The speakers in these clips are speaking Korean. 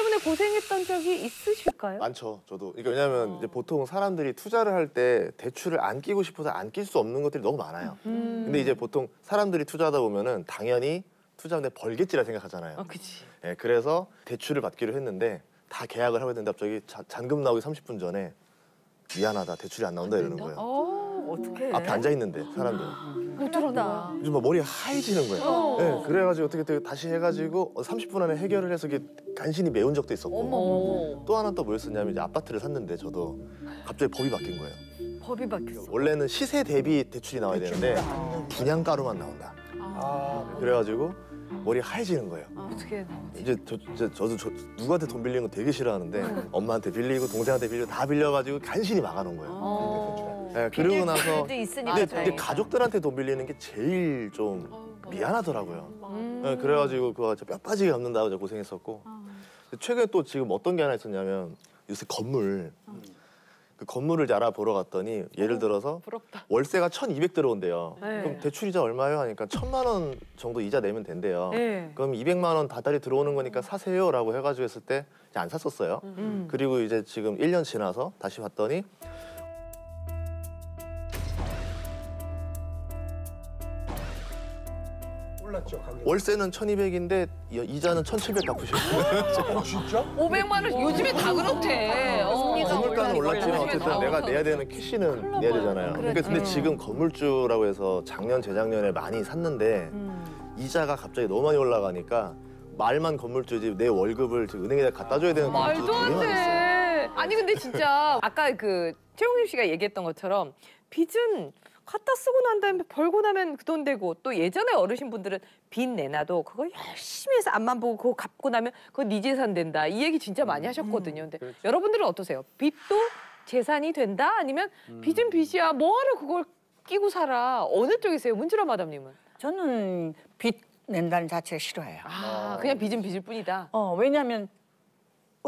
때문에 고생했던 적이 있으실까요? 많죠, 저도. 그러니까 왜냐하면 이제 보통 사람들이 투자를 할 때 대출을 안 끼고 싶어서 안 낄 수 없는 것들이 너무 많아요. 근데 이제 보통 사람들이 투자하다 보면은 당연히 투자하는데 벌겠지라 생각하잖아요. 그치. 예, 그래서 대출을 받기로 했는데 다 계약을 하고 있는데 갑자기 잔금 나오기 30분 전에 미안하다, 대출이 안 나온다 이러는 거예요. 어떡해. 앞에 앉아 있는데 사람들. 못 들었다. 요즘 막 머리가 하얘지는 거예요. 네, 그래가지고 어떻게 다시 해가지고 30분 안에 해결을 해서 이게 간신히 메운 적도 있었고. 또 하나 또 뭐였었냐면 이제 아파트를 샀는데 저도 갑자기 법이 바뀐 거예요. 법이 바뀌었어. 원래는 시세 대비 대출이 나와야 되는데 분양가로만 나온다. 그래가지고 머리가 하얘지는 거예요. 어떻게 이제 저도 누구한테 돈 빌리는 거 되게 싫어하는데 엄마한테 빌리고 동생한테 빌리고 다 빌려가지고 간신히 막아놓은 거예요. 네, 그러고 나서 근데 가족들한테 돈 빌리는 게 제일 좀 미안하더라고요. 네, 그래가지고 그거 뼈 빠지게 갚는다고 고생했었고 최근에 또 지금 어떤 게 하나 있었냐면 요새 건물 그 건물을 이제 알아보러 갔더니 예를 들어서 부럽다. 월세가 1,200 들어온대요. 네. 그럼 대출이자 얼마예요? 하니까 1,000만 원 정도 이자 내면 된대요. 네. 그럼 200만 원 다달이 들어오는 거니까 사세요라고 해가지고 했을 때 이제 안 샀었어요. 그리고 이제 지금 1년 지나서 다시 봤더니 올랐죠, 가격이. 월세는 1,200인데 이자는 1,700 갚으셨어요. 진짜? 500만 원 요즘에 다 그렇대. 건물가는 올랐지만 어쨌든 올랐지. 내가 내야 되는 캐시는 내야 되잖아요. 그러니까 근데 지금 건물주라고 해서 작년, 재작년에 많이 샀는데 이자가 갑자기 너무 많이 올라가니까 말만 건물주지 내 월급을 지금 은행에다 갖다 줘야 되는 말도 건물주도 되게 안 많이 돼. 있어요. 아니 근데 진짜 아까 그 최용림 씨가 얘기했던 것처럼 빚은 갖다 쓰고 난 다음에 벌고 나면 그 돈 되고 또 예전에 어르신분들은 빚 내놔도 그거 열심히 해서 앞만 보고 그거 갚고 나면 그거 네 재산 된다. 이 얘기 진짜 많이 하셨거든요. 근데 그렇죠. 여러분들은 어떠세요? 빚도 재산이 된다? 아니면 빚은 빚이야. 뭐하러 그걸 끼고 살아? 어느 쪽이세요? 문주라 마담님은? 저는 빚 낸다는 자체를 싫어해요. 그냥 빚은 빚일 뿐이다. 왜냐하면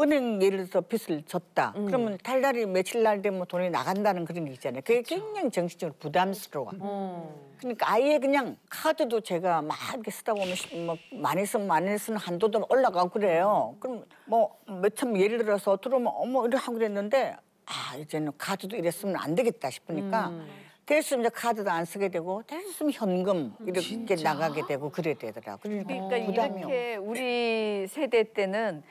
은행 예를 들어서 빚을 졌다. 그러면 달달이 며칠 날 되면 돈이 나간다는 그런 게 있잖아요. 그게 굉장히 정신적으로 부담스러워. 그러니까 아예 그냥 카드도 제가 막 이렇게 쓰다 보면 뭐 많이 쓰는 한도도 올라가고 그래요. 그럼 뭐 몇천 예를 들어서 들어오면 어머 이래 하고 그랬는데 이제는 카드도 이랬으면 안 되겠다 싶으니까 됐으면 이제 카드도 안 쓰게 되고 됐으면 현금 이렇게 나가게 되고 그래야 되더라고요. 그러니까 부담이 이렇게 우리 세대 때는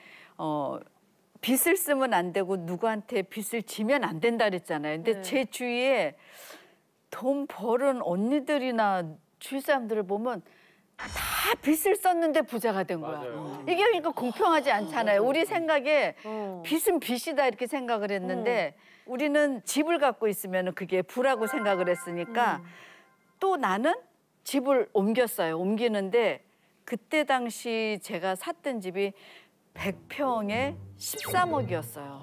빚을 쓰면 안 되고 누구한테 빚을 지면 안 된다 그랬잖아요. 근데 제 주위에 돈 버는 언니들이나 주위 사람들을 보면 다 빚을 썼는데 부자가 된 거야. 이게 그러니까 공평하지 않잖아요. 우리 생각에 빚은 빚이다 이렇게 생각을 했는데 우리는 집을 갖고 있으면 그게 부라고 생각을 했으니까 또 나는 집을 옮겼어요. 옮기는데 그때 당시 제가 샀던 집이 100평에 13억이었어요.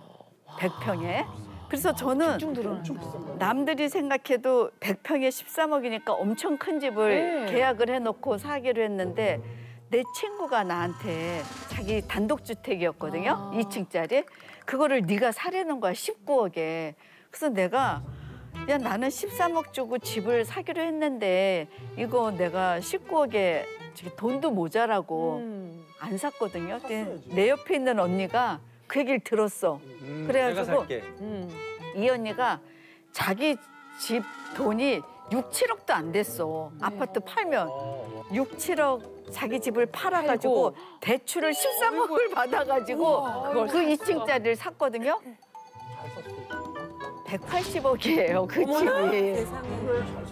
100평에. 그래서 저는 남들이 생각해도 100평에 13억이니까 엄청 큰 집을 계약을 해놓고 사기로 했는데 내 친구가 나한테 자기 단독주택이었거든요. 2층짜리. 그거를 네가 사려는 거야, 19억에. 그래서 내가 야 나는 13억 주고 집을 사기로 했는데 이거 내가 19억에 돈도 모자라고 안 샀거든요. 근데 내 옆에 있는 언니가 그 얘기를 들었어. 그래가지고 이 언니가 자기 집 돈이 6, 7억도 안 됐어. 아파트 팔면 6, 7억 자기 집을 팔아가지고 대출을 13억을 받아가지고 그 2층짜리를 샀거든요. 180억이에요, 그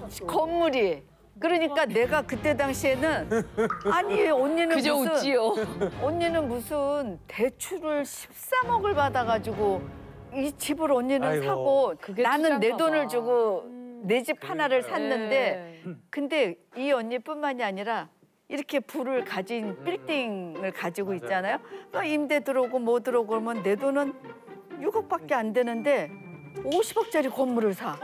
집이. 건물이. 그러니까 내가 그때 당시에는 아니 언니는 그저 무슨 웃지요. 언니는 무슨 대출을 13억을 받아가지고 이 집을 언니는 사고 나는 내 돈을 주고 내 집 하나를 샀는데 근데 이 언니뿐만이 아니라 이렇게 부를 가진 빌딩을 가지고 있잖아요. 임대 들어오고 뭐 들어오고 그러면 내 돈은 6억밖에 안 되는데 50억짜리 건물을 사.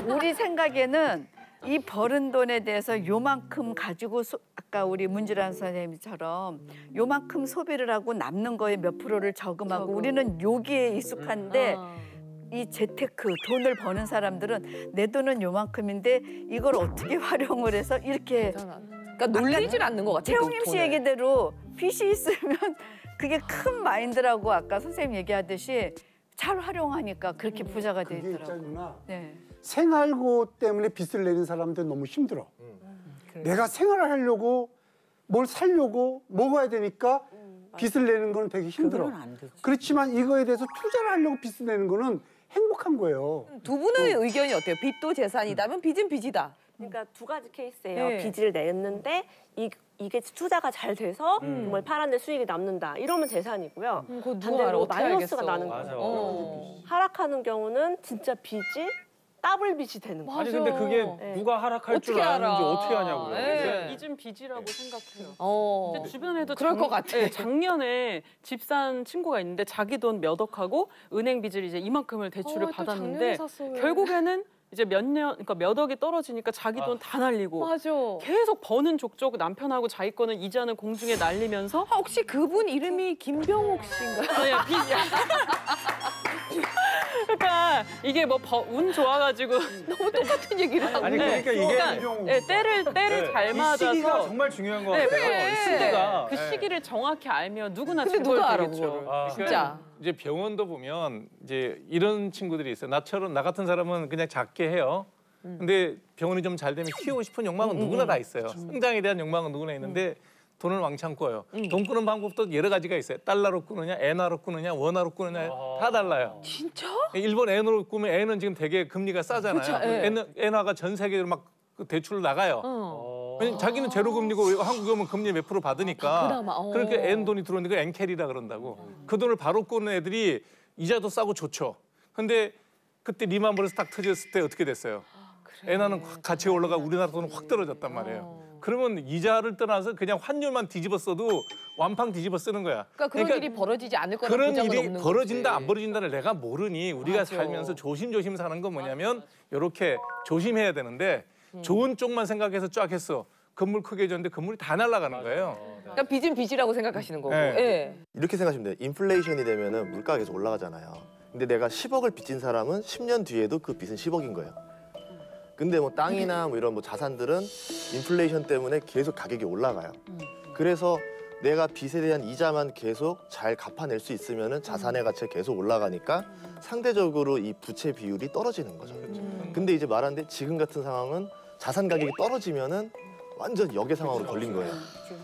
우리 생각에는 이 벌은 돈에 대해서 요만큼 가지고 아까 우리 문주란 선생님처럼 요만큼 소비를 하고 남는 거에 몇 프로를 저금하고 우리는 여기에 익숙한데 이 재테크, 돈을 버는 사람들은 내 돈은 요만큼인데 이걸 어떻게 활용을 해서 이렇게 그러니까 놀리질 않는 것 같아요. 최홍림 씨 얘기대로 빚이 있으면 그게 큰 마인드라고 아까 선생님 얘기하듯이 잘 활용하니까 그렇게 부자가 돼 그게 있더라고요. 있잖아. 네. 생활고 때문에 빚을 내는 사람들은 너무 힘들어. 내가 생활을 하려고 뭘 살려고 먹어야 되니까 빚을 내는 건 되게 힘들어. 그거는 안 되지. 그렇지만 이거에 대해서 투자를 하려고 빚을 내는 거는 행복한 거예요. 두 분의 의견이 어때요? 빚도 재산이다면 빚은 빚이다. 그러니까 두 가지 케이스예요. 네. 빚을 냈는데 이게 투자가 잘 돼서 정말 팔았는데 수익이 남는다. 이러면 재산이고요. 그거 누가 반대로 알아? 어떻게 마이너스가 알겠어? 나는 맞아. 거예요. 하락하는 경우는 진짜 빚이 더블 빚이 되는 거예요. 아니 근데 그게 네. 누가 하락할 줄 어떻게 아는지 알아? 어떻게 하냐고요. 네. 빚은 빚이라고 생각해요. 어. 근데 주변에도 그럴 것 같아. 작년에 집 산 친구가 있는데 자기 돈 몇 억하고 은행 빚을 이제 이만큼을 대출을 또 받았는데 작년에 샀어, 왜. 결국에는 이제 그러니까 몇 억이 떨어지니까 자기 돈 다 날리고 맞아. 계속 버는 족족 남편하고 자기 거는 이자는 공중에 날리면서 아, 혹시 그분 이름이 김병옥 씨인가요? 아니야 빚이야. 그러니까 이게 뭐 운 좋아가지고 너무 똑같은 얘기를 하고. 아니 그러니까 이게 네, 때를 잘 이 맞아서 시기가 정말 중요한 것 네, 같아요. 그래. 이 시대가 그 시기를 정확히 알면 누구나 근데 재벌 누가 알아, 되겠죠. 그거를. 아, 진짜. 이제 병원도 보면 이제 이런 친구들이 있어요. 나 같은 사람은 그냥 작게 해요. 근데 병원이 좀 잘 되면 키우고 싶은 욕망은 누구나 다 있어요. 성장에 대한 욕망은 누구나 있는데 돈을 왕창 꿔요. 돈 꾸는 방법도 여러 가지가 있어요. 달러로 꾸느냐, 엔화로 꾸느냐, 원화로 꾸느냐 다 달라요. 진짜? 일본 엔으로 꾸면 엔은 지금 되게 금리가 싸잖아요. 그쵸, 예. 엔화가 전 세계로 막 대출을 나가요. 왜냐면 자기는 제로 금리고 한국에 오면 금리 몇 프로 받으니까. 그나마, 그러니까 엔 돈이 들어오니까 엔캐리라 그런다고. 그 돈을 바로 꾸는 애들이 이자도 싸고 좋죠. 근데 그때 리만 브러스 딱 터졌을 때 어떻게 됐어요? 엔화는 가치가 올라가 우리나라 돈은 확 떨어졌단 말이에요. 그러면 이자를 떠나서 그냥 환율만 뒤집어 써도 완팡 뒤집어 쓰는 거야. 그러니까 그런 일이 벌어지지 않을 거라는 그런 보장은 일이 없는 벌어진다 거지. 안 벌어진다를 내가 모르니 우리가 맞아. 살면서 조심조심 사는 건 뭐냐면 이렇게 조심해야 되는데 좋은 쪽만 생각해서 쫙 했어. 건물 크게 졌는데 건물이 다 날아가는 거예요. 그러니까 빚은 빚이라고 생각하시는 거고. 네. 예. 이렇게 생각하시면 돼요. 인플레이션이 되면은 물가가 계속 올라가잖아요. 근데 내가 10억을 빚진 사람은 10년 뒤에도 그 빚은 10억인 거예요. 근데 뭐 땅이나 뭐 이런 뭐 자산들은 인플레이션 때문에 계속 가격이 올라가요. 그래서 내가 빚에 대한 이자만 계속 잘 갚아낼 수 있으면은 자산의 가치가 계속 올라가니까 상대적으로 이 부채 비율이 떨어지는 거죠. 근데 이제 말하는데 지금 같은 상황은 자산 가격이 떨어지면은 완전 역의 상황으로 걸린 거예요.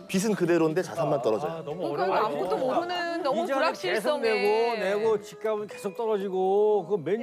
빚은 그대로인데 자산만 떨어져요. 너무 그러니까 어려워. 아무것도 모르는 너무 이자는 계속 불확실성에. 내고 집값은 계속 떨어지고 그거 몇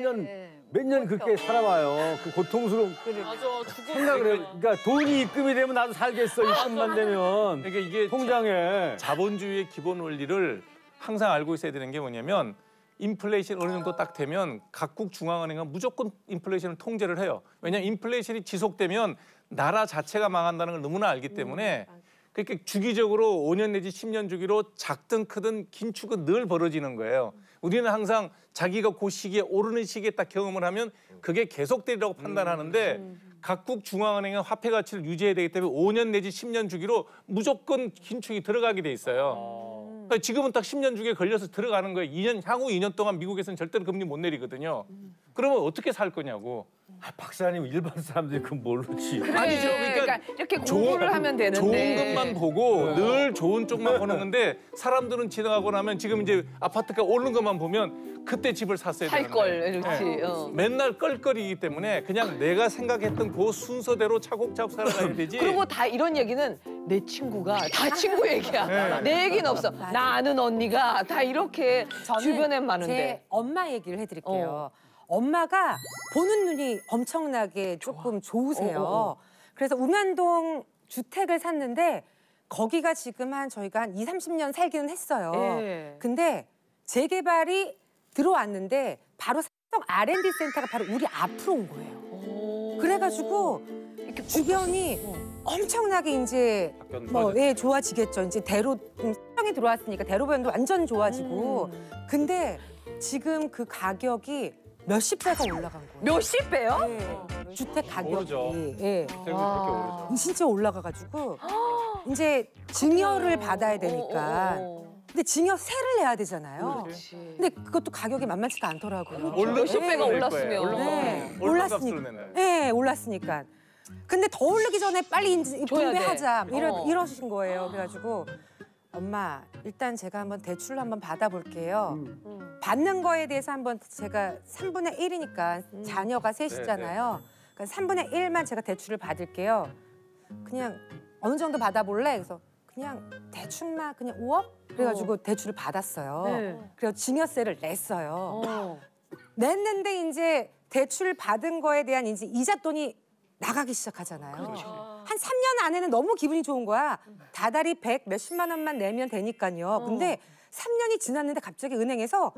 년 그렇게 살아봐요. 그 고통스러운 맞아. 생각을 해. 그러니까 돈이 입금이 되면 나도 살겠어. 입금만 되면 그러니까 이게 통장에. 자본주의의 기본 원리를 항상 알고 있어야 되는 게 뭐냐면 인플레이션 어느 정도 딱 되면 각국 중앙은행은 무조건 인플레이션을 통제를 해요. 왜냐하면 인플레이션이 지속되면 나라 자체가 망한다는 걸 너무나 알기 때문에 그러니까 주기적으로 5년 내지 10년 주기로 작든 크든 긴축은 늘 벌어지는 거예요. 우리는 항상 자기가 그 시기에 오르는 시기에 딱 경험을 하면 그게 계속되리라고 판단하는데 각국 중앙은행은 화폐 가치를 유지해야 되기 때문에 5년 내지 10년 주기로 무조건 긴축이 들어가게 돼 있어요. 그러니까 지금은 딱 10년 주기에 걸려서 들어가는 거예요. 향후 2년 동안 미국에서는 절대로 금리 못 내리거든요. 그러면 어떻게 살 거냐고. 아, 박사님 일반 사람들이 그건 모르지. 아니죠. 그러니까 이렇게 공부를 하면 되는데. 좋은 것만 보고 늘 좋은 쪽만 보는 건데 사람들은 지나가고 나면 지금 이제 아파트가 오르는 것만 보면 그때 집을 샀어야 살 되는데 걸. 그렇지. 어. 맨날 껄껄이기 때문에 그냥 내가 생각했던 그 순서대로 차곡차곡 살아가야 되지. 그리고 다 이런 얘기는 내 친구가 다 친구 얘기야. 내 얘기는 없어. 나 아는 언니가 다 이렇게 저는 주변에 많은데. 제 엄마 얘기를 해드릴게요. 엄마가 보는 눈이 엄청나게 조금 좋으세요. 그래서 우면동 주택을 샀는데 거기가 지금 저희가 한 20, 30년 살기는 했어요. 예. 근데 재개발이 들어왔는데 바로 삼성 R&D 센터가 바로 우리 앞으로 온 거예요. 그래가지고 주변이 엄청나게 이제 좋아지겠죠. 이제 수정이 들어왔으니까 대로변도 완전 좋아지고. 근데 지금 그 가격이 몇십 배가 올라간 거예요. 몇십 배요? 네. 주택 가격이. 오르죠. 예. 그렇게 오르죠. 진짜 올라가가지고 이제 증여를 받아야 되니까. 근데 증여세를 내야 되잖아요. 근데 그것도 가격이 만만치가 않더라고요. 몇십 배가 올랐으면. 네, 올랐으니까. 네, 올랐으니까. 근데 더 오르기 전에 빨리 이제 줘야 돼. 분배하자 이러신 거예요. 그래가지고 엄마 일단 제가 한번 대출을 한번 받아볼게요. 받는 거에 대해서 한번 제가 3분의 1이니까 자녀가 셋이잖아요. 그러니까 3분의 1만 제가 대출을 받을게요. 그냥 어느 정도 받아볼래? 그래서 그냥 대충만 그냥 5억? 그래가지고 대출을 받았어요. 그래서 증여세를 냈어요. 냈는데 이제 대출 받은 거에 대한 이제 이자 돈이 나가기 시작하잖아요. 한 3년 안에는 너무 기분이 좋은 거야. 다달이 100 몇십만 원만 내면 되니까요. 근데 3년이 지났는데 갑자기 은행에서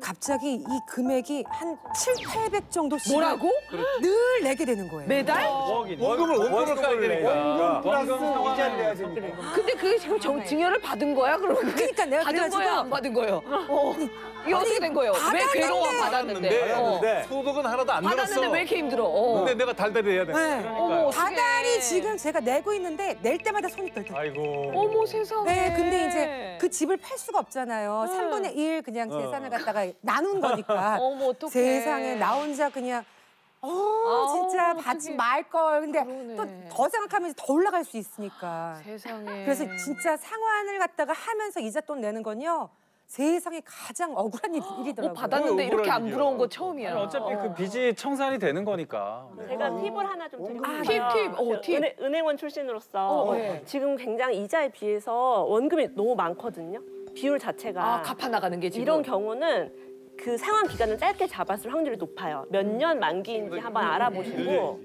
갑자기 이 금액이 한 700~800 정도씩 뭐라고? 늘 내게 되는 거예요. 매달? 원금을 까야 되니까. 플러스 이자를 내야 되니까. 근데 그게 지금 증여를 받은 거야? 그러면 그러니까 내가 받은 그래가지고 거야? 안 받은 거예요? 이게 어떻게 된 거예요? 왜 괴로워? 받았는데. 소득은 하나도 안 늘었어. 받았는데 왜 이렇게 힘들어? 근데 내가 달달이 해야 돼. 네. 어머, 다달이 지금 제가 내고 있는데 낼 때마다 손이 떨떠. 아이고. 어머 세상에. 네, 근데 이제 그 집을 팔 수가 없잖아요. 3분의 1 그냥 재산을 갖다가 나눈 거니까. 어머 어떡해. 세상에 나 혼자 그냥 진짜 받지 말 걸. 근데 그러네. 또 더 생각하면서 더 올라갈 수 있으니까. 세상에. 그래서 진짜 상환을 갖다가 하면서 이자 돈 내는 건요. 세상에 가장 억울한 일이더라고요. 받았는데 이렇게 안 부러운 거 처음이야. 아니, 어차피 그 빚이 청산이 되는 거니까. 제가 팁을 하나 좀 드리고 아, 싶어요. 팁. 은행원 출신으로서 지금 굉장히 이자에 비해서 원금이 너무 많거든요. 비율 자체가. 갚아 나가는 게 지금. 이런 경우는 그 상환 기간을 짧게 잡았을 확률이 높아요. 몇 년 만기인지 한번 알아보시고.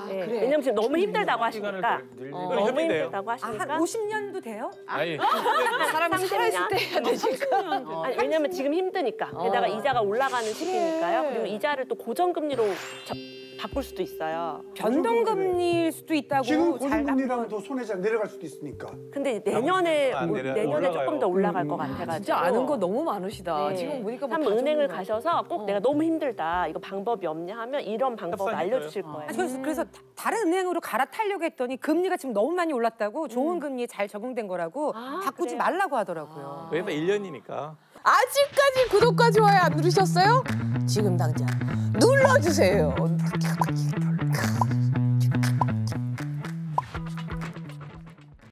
네. 그래. 왜냐면 지금 너무 힘들다고 하시니까. 너무 힘들대요. 힘들다고 하시니까. 한 50년도 돼요? 아니. 사람이 살아있을 때 해야 되니까. 아니, 왜냐면 지금 힘드니까. 게다가 이자가 올라가는 시기니까요. 그리고 이자를 또 고정금리로 바꿀 수도 있어요. 변동금리일 수도 있다고. 지금 잘 고정금리라면 더 손해자 내려갈 수도 있으니까. 근데 내년에 올라가요. 조금 더 올라갈 것 같아가지고. 진짜 아는 거 너무 많으시다. 네. 지금 보니까 뭐 한번 은행을 다 가셔서 꼭 내가 너무 힘들다. 이거 방법이 없냐 하면 이런 방법을 협상이 알려주실 거예요. 그래서 다른 은행으로 갈아타려고 했더니 금리가 지금 너무 많이 올랐다고 좋은 금리에 잘 적용된 거라고 바꾸지 그래요? 말라고 하더라고요. 왜냐면 1년이니까. 아직까지 구독과 좋아요 안 누르셨어요? 지금 당장 눌러주세요.